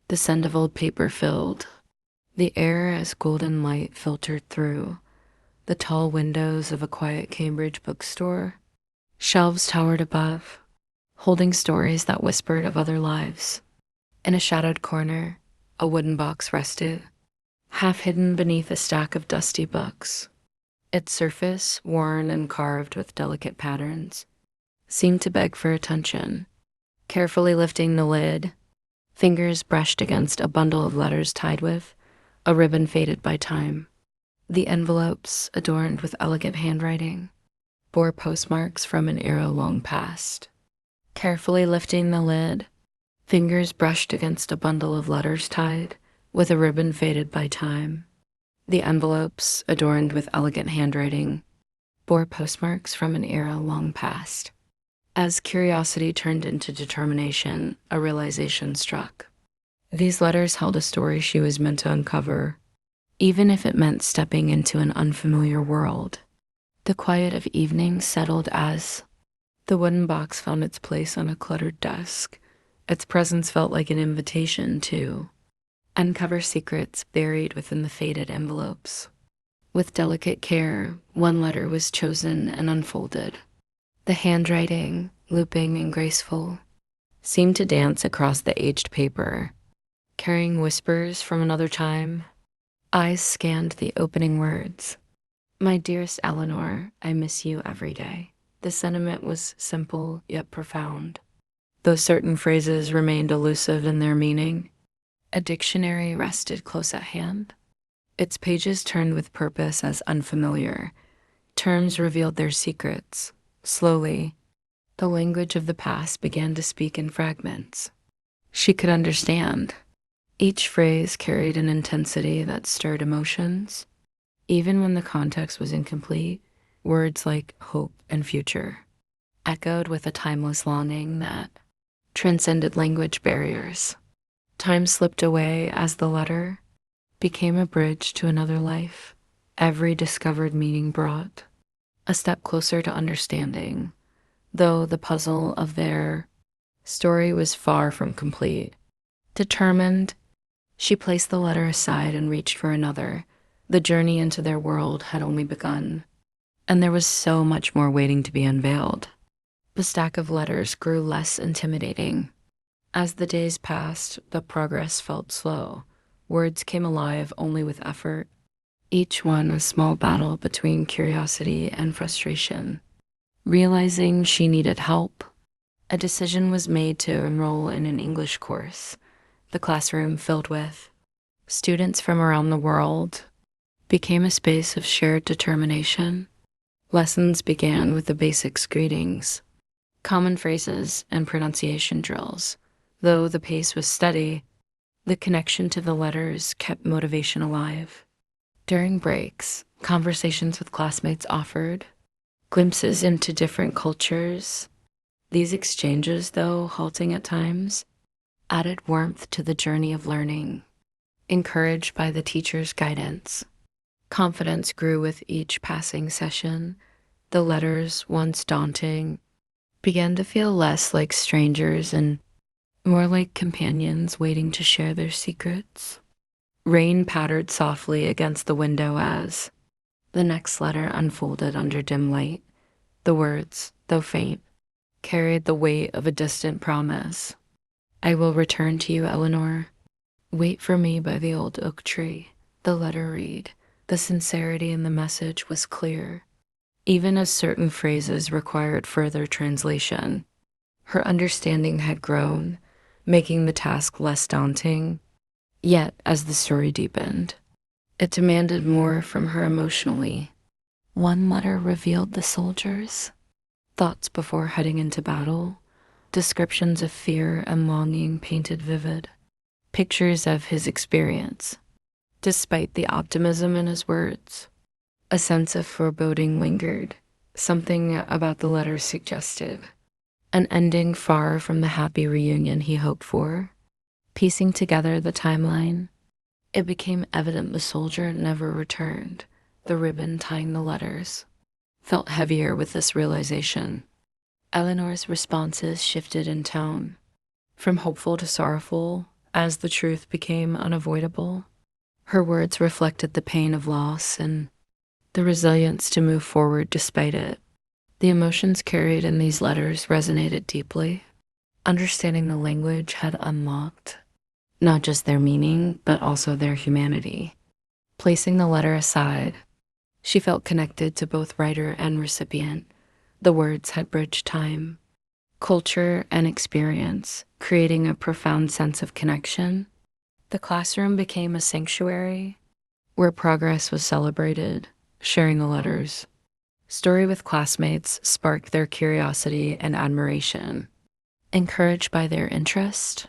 The scent of old paper filled the air as golden light filtered through the tall windows of a quiet Cambridge bookstore. Shelves towered above, holding stories that whispered of other lives. In a shadowed corner, a wooden box rested, half hidden beneath a stack of dusty books. Its surface, worn and carved with delicate patterns, seemed to beg for attention. Carefully lifting the lid, fingers brushed against a bundle of letters tied with a ribbon faded by time. The envelopes, adorned with elegant handwriting, bore postmarks from an era long past. Carefully lifting the lid, fingers brushed against a bundle of letters tied with a ribbon faded by time. The envelopes, adorned with elegant handwriting, bore postmarks from an era long past. As curiosity turned into determination, a realization struck. These letters held a story she was meant to uncover, even if it meant stepping into an unfamiliar world. The quiet of evening settled as the wooden box found its place on a cluttered desk. Its presence felt like an invitation to uncover secrets buried within the faded envelopes. With delicate care, one letter was chosen and unfolded. The handwriting, looping and graceful, seemed to dance across the aged paper, carrying whispers from another time. Eyes scanned the opening words. My dearest Eleanor, I miss you every day. The sentiment was simple yet profound, though certain phrases remained elusive in their meaning. A dictionary rested close at hand. Its pages turned with purpose as unfamiliar. Terms revealed their secrets. Slowly, the language of the past began to speak in fragments. She could understand. Each phrase carried an intensity that stirred emotions. Even when the context was incomplete, words like hope and future echoed with a timeless longing that transcended language barriers. Time slipped away as the letter became a bridge to another life. Every discovered meaning brought a step closer to understanding, though the puzzle of their story was far from complete. Determined, she placed the letter aside and reached for another. The journey into their world had only begun, and there was so much more waiting to be unveiled. The stack of letters grew less intimidating. As the days passed, the progress felt slow. Words came alive only with effort, each one a small battle between curiosity and frustration. Realizing she needed help, a decision was made to enroll in an English course. The classroom, filled with students from around the world, became a space of shared determination. Lessons began with the basics greetings, common phrases, and pronunciation drills. Though the pace was steady, the connection to the letters kept motivation alive. During breaks, conversations with classmates offered glimpses into different cultures. These exchanges, though halting at times, added warmth to the journey of learning. Encouraged by the teacher's guidance, confidence grew with each passing session. The letters, once daunting, began to feel less like strangers and more like companions waiting to share their secrets. Rain pattered softly against the window as the next letter unfolded under dim light. The words, though faint, carried the weight of a distant promise. I will return to you, Eleanor. Wait for me by the old oak tree. The letter read. The sincerity in the message was clear, even as certain phrases required further translation. Her understanding had grown, making the task less daunting. Yet, as the story deepened, it demanded more from her emotionally. One letter revealed the soldiers' thoughts before heading into battle, descriptions of fear and longing painted vivid, pictures of his experience. Despite the optimism in his words, a sense of foreboding lingered. Something about the letter suggested an ending far from the happy reunion he hoped for. Piecing together the timeline, it became evident the soldier never returned. The ribbon tying the letters felt heavier with this realization. Eleanor's responses shifted in tone, from hopeful to sorrowful, As the truth became unavoidable, her words reflected the pain of loss and the resilience to move forward despite it. The emotions carried in these letters resonated deeply. Understanding the language had unlocked not just their meaning, but also their humanity. Placing the letter aside, she felt connected to both writer and recipient. The words had bridged time, culture, and experience, creating a profound sense of connection. The classroom became a sanctuary where progress was celebrated, sharing the letters. Story with classmates sparked their curiosity and admiration. Encouraged by their interest,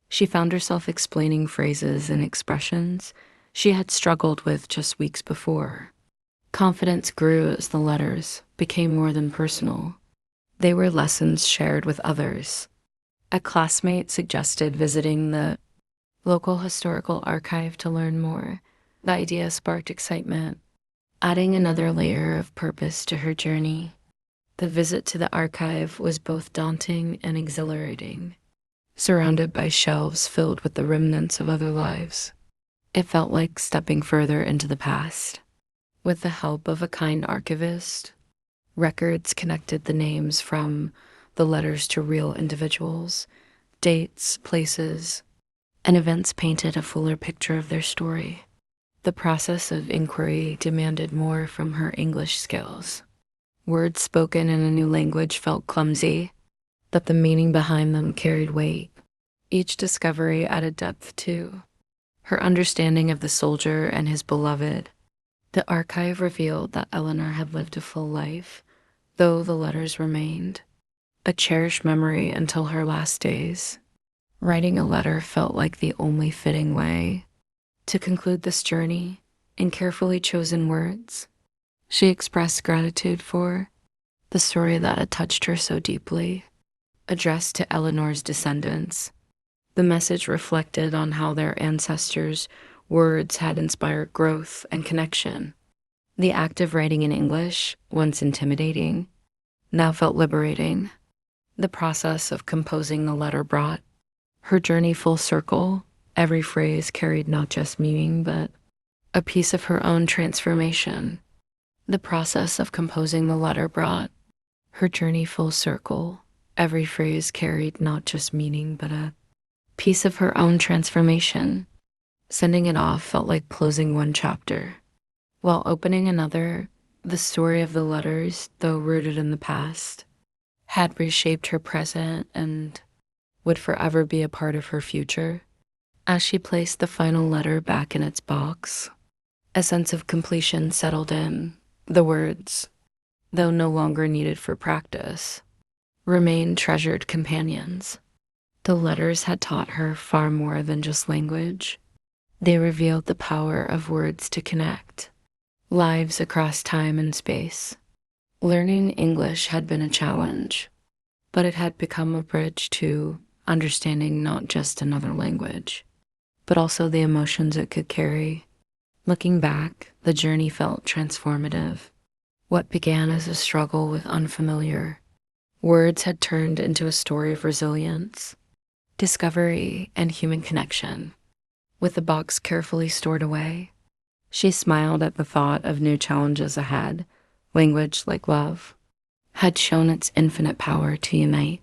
she found herself explaining phrases and expressions she had struggled with just weeks before. Confidence grew as the letters became more than personal. They were lessons shared with others. A classmate suggested visiting the local historical archive to learn more. The idea sparked excitement, adding another layer of purpose to her journey. The visit to the archive was both daunting and exhilarating. Surrounded by shelves filled with the remnants of other lives, it felt like stepping further into the past. With the help of a kind archivist, records connected the names from the letters to real individuals, dates, places, and events painted a fuller picture of their story. The process of inquiry demanded more from her English skills. Words spoken in a new language felt clumsy, but the meaning behind them carried weight. Each discovery added depth too. Her understanding of the soldier and his beloved. The archive revealed that Eleanor had lived a full life, though the letters remained, a cherished memory until her last days. Writing a letter felt like the only fitting way to conclude this journey in carefully chosen words. She expressed gratitude for the story that had touched her so deeply. Addressed to Eleanor's descendants, the message reflected on how their ancestors' words had inspired growth and connection. The act of writing in English, once intimidating, now felt liberating. The process of composing the letter brought her journey full circle. Every phrase carried not just meaning, but a piece of her own transformation. The process of composing the letter brought her journey full circle. Every phrase carried not just meaning, but a piece of her own transformation. Sending it off felt like closing one chapter, while opening another. The story of the letters, though rooted in the past, had reshaped her present and would forever be a part of her future. As she placed the final letter back in its box, a sense of completion settled in. The words, though no longer needed for practice, remained treasured companions. The letters had taught her far more than just language. They revealed the power of words to connect lives across time and space. Learning English had been a challenge, but it had become a bridge to understanding not just another language, but also the emotions it could carry. Looking back, the journey felt transformative. What began as a struggle with unfamiliar words had turned into a story of resilience, discovery, and human connection. With the box carefully stored away, she smiled at the thought of new challenges ahead. Language, like love, had shown its infinite power to unite.